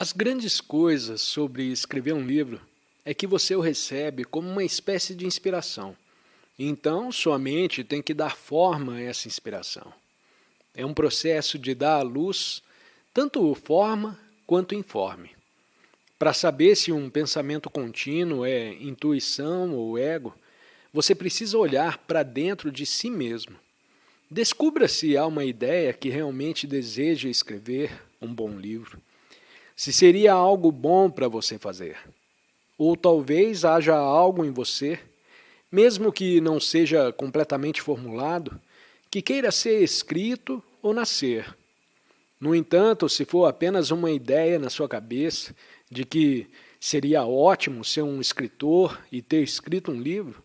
As grandes coisas sobre escrever um livro é que você o recebe como uma espécie de inspiração. Então, sua mente tem que dar forma a essa inspiração. É um processo de dar à luz tanto forma quanto informe. Para saber se um pensamento contínuo é intuição ou ego, você precisa olhar para dentro de si mesmo. Descubra se há uma ideia que realmente deseja escrever um bom livro. Se seria algo bom para você fazer. Ou talvez haja algo em você, mesmo que não seja completamente formulado, que queira ser escrito ou nascer. No entanto, se for apenas uma ideia na sua cabeça de que seria ótimo ser um escritor e ter escrito um livro,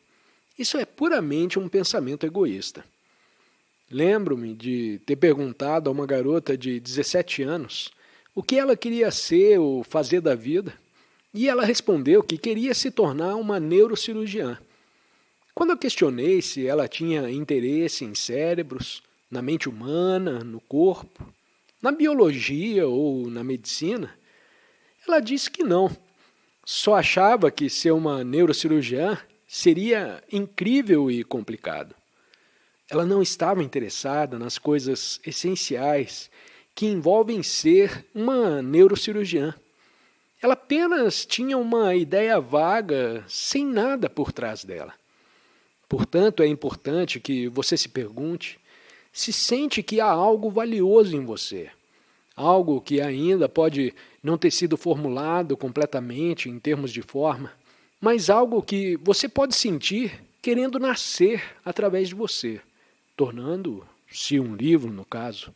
isso é puramente um pensamento egoísta. Lembro-me de ter perguntado a uma garota de 17 anos o que ela queria ser ou fazer da vida, e ela respondeu que queria se tornar uma neurocirurgiã. Quando eu questionei se ela tinha interesse em cérebros, na mente humana, no corpo, na biologia ou na medicina, ela disse que não. Só achava que ser uma neurocirurgiã seria incrível e complicado. Ela não estava interessada nas coisas essenciais que envolvem ser uma neurocirurgiã. Ela apenas tinha uma ideia vaga, sem nada por trás dela. Portanto, é importante que você se pergunte se sente que há algo valioso em você, algo que ainda pode não ter sido formulado completamente em termos de forma, mas algo que você pode sentir querendo nascer através de você, tornando-se um livro, no caso.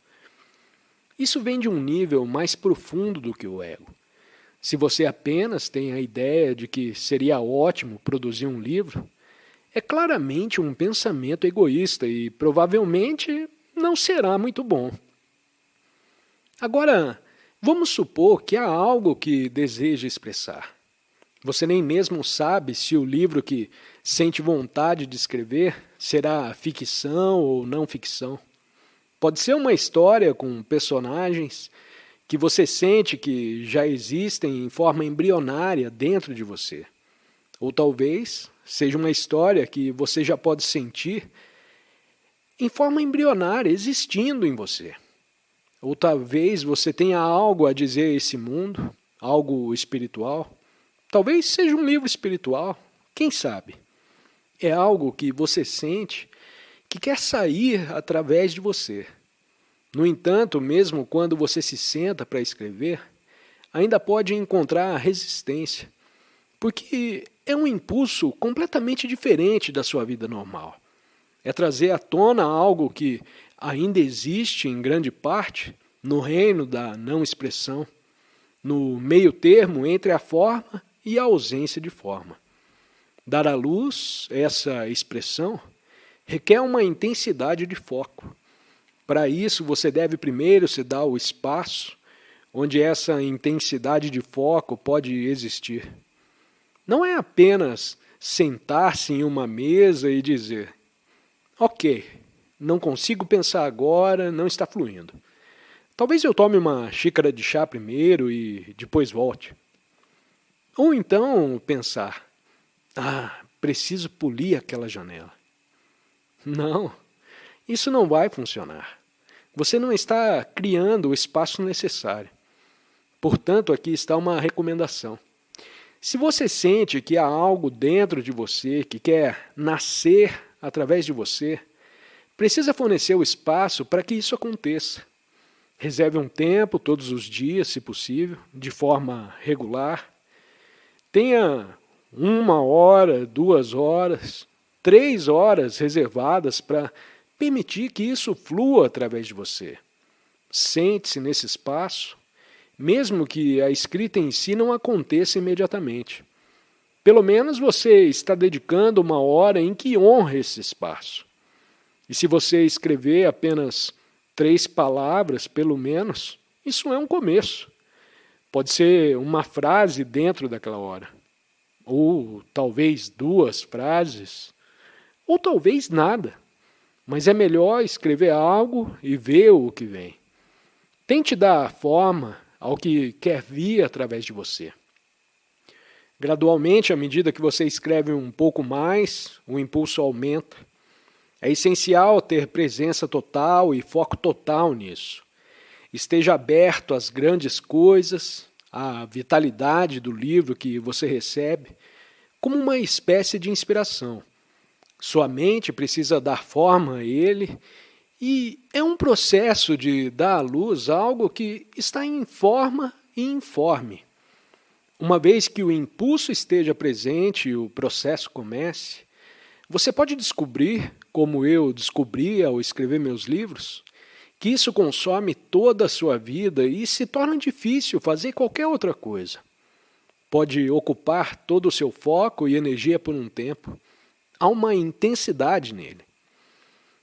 Isso vem de um nível mais profundo do que o ego. Se você apenas tem a ideia de que seria ótimo produzir um livro, é claramente um pensamento egoísta e provavelmente não será muito bom. Agora, vamos supor que há algo que deseja expressar. Você nem mesmo sabe se o livro que sente vontade de escrever será ficção ou não ficção. Pode ser uma história com personagens que você sente que já existem em forma embrionária dentro de você. Ou talvez seja uma história que você já pode sentir em forma embrionária existindo em você. Ou talvez você tenha algo a dizer a esse mundo, algo espiritual. Talvez seja um livro espiritual, quem sabe? É algo que você sente que quer sair através de você. No entanto, mesmo quando você se senta para escrever, ainda pode encontrar resistência, porque é um impulso completamente diferente da sua vida normal. É trazer à tona algo que ainda existe em grande parte no reino da não expressão, no meio termo entre a forma e a ausência de forma. Dar à luz essa expressão requer uma intensidade de foco. Para isso, você deve primeiro se dar o espaço onde essa intensidade de foco pode existir. Não é apenas sentar-se em uma mesa e dizer: ok, não consigo pensar agora, não está fluindo. Talvez eu tome uma xícara de chá primeiro e depois volte. Ou então pensar: preciso polir aquela janela. Não, isso não vai funcionar. Você não está criando o espaço necessário. Portanto, aqui está uma recomendação. Se você sente que há algo dentro de você que quer nascer através de você, precisa fornecer o espaço para que isso aconteça. Reserve um tempo todos os dias, se possível, de forma regular. Tenha 1 hora, 2 horas, 3 horas reservadas para permitir que isso flua através de você. Sente-se nesse espaço, mesmo que a escrita em si não aconteça imediatamente. Pelo menos você está dedicando 1 hora em que honre esse espaço. E se você escrever apenas 3 palavras, pelo menos, isso é um começo. Pode ser uma frase dentro daquela hora. Ou talvez 2 frases. Ou talvez nada. Mas é melhor escrever algo e ver o que vem. Tente dar forma ao que quer vir através de você. Gradualmente, à medida que você escreve um pouco mais, o impulso aumenta. É essencial ter presença total e foco total nisso. Esteja aberto às grandes coisas, à vitalidade do livro que você recebe, como uma espécie de inspiração. Sua mente precisa dar forma a ele e é um processo de dar à luz algo que está em forma e informe. Uma vez que o impulso esteja presente e o processo comece, você pode descobrir, como eu descobri ao escrever meus livros, que isso consome toda a sua vida e se torna difícil fazer qualquer outra coisa. Pode ocupar todo o seu foco e energia por um tempo. Há uma intensidade nele.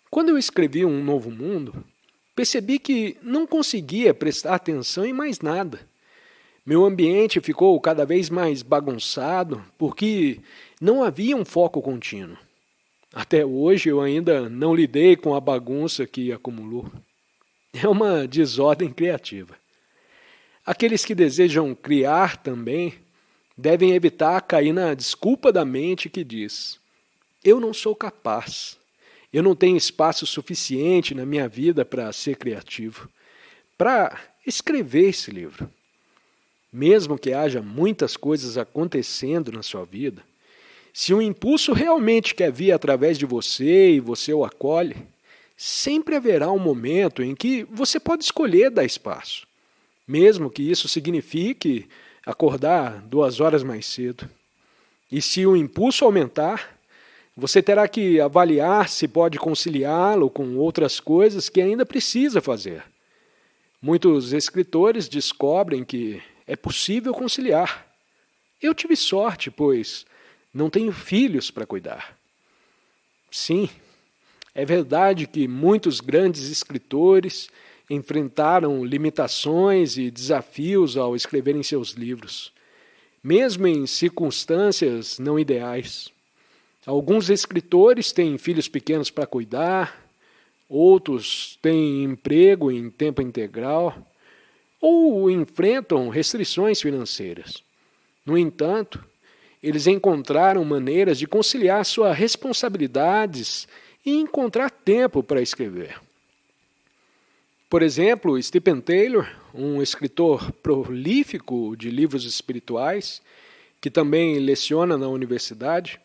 Quando eu escrevi Um Novo Mundo, percebi que não conseguia prestar atenção em mais nada. Meu ambiente ficou cada vez mais bagunçado porque não havia um foco contínuo. Até hoje eu ainda não lidei com a bagunça que acumulou. É uma desordem criativa. Aqueles que desejam criar também devem evitar cair na desculpa da mente que diz: eu não sou capaz, eu não tenho espaço suficiente na minha vida para ser criativo, para escrever esse livro. Mesmo que haja muitas coisas acontecendo na sua vida, se o impulso realmente quer vir através de você e você o acolhe, sempre haverá um momento em que você pode escolher dar espaço, mesmo que isso signifique acordar 2 horas mais cedo. E se o impulso aumentar, você terá que avaliar se pode conciliá-lo com outras coisas que ainda precisa fazer. Muitos escritores descobrem que é possível conciliar. Eu tive sorte, pois não tenho filhos para cuidar. Sim, é verdade que muitos grandes escritores enfrentaram limitações e desafios ao escreverem seus livros, mesmo em circunstâncias não ideais. Alguns escritores têm filhos pequenos para cuidar, outros têm emprego em tempo integral, ou enfrentam restrições financeiras. No entanto, eles encontraram maneiras de conciliar suas responsabilidades e encontrar tempo para escrever. Por exemplo, Stephen Taylor, um escritor prolífico de livros espirituais, que também leciona na universidade,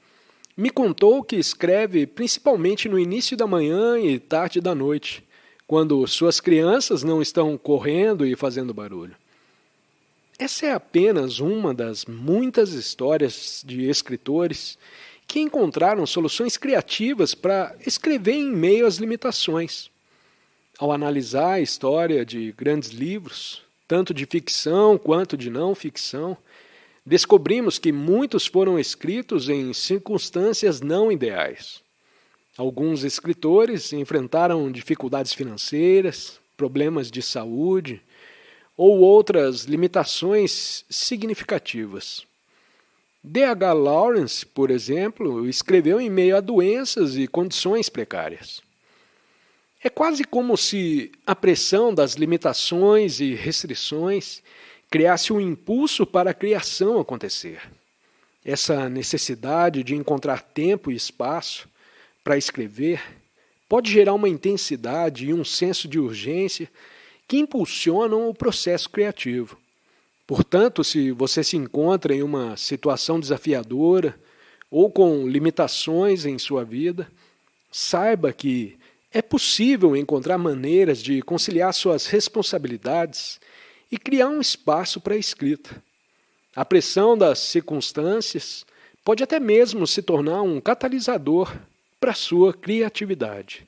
me contou que escreve principalmente no início da manhã e tarde da noite, quando suas crianças não estão correndo e fazendo barulho. Essa é apenas uma das muitas histórias de escritores que encontraram soluções criativas para escrever em meio às limitações. Ao analisar a história de grandes livros, tanto de ficção quanto de não ficção, descobrimos que muitos foram escritos em circunstâncias não ideais. Alguns escritores enfrentaram dificuldades financeiras, problemas de saúde ou outras limitações significativas. D.H. Lawrence, por exemplo, escreveu em meio a doenças e condições precárias. É quase como se a pressão das limitações e restrições criasse um impulso para a criação acontecer. Essa necessidade de encontrar tempo e espaço para escrever pode gerar uma intensidade e um senso de urgência que impulsionam o processo criativo. Portanto, se você se encontra em uma situação desafiadora ou com limitações em sua vida, saiba que é possível encontrar maneiras de conciliar suas responsabilidades e criar um espaço para a escrita. A pressão das circunstâncias pode até mesmo se tornar um catalisador para a sua criatividade.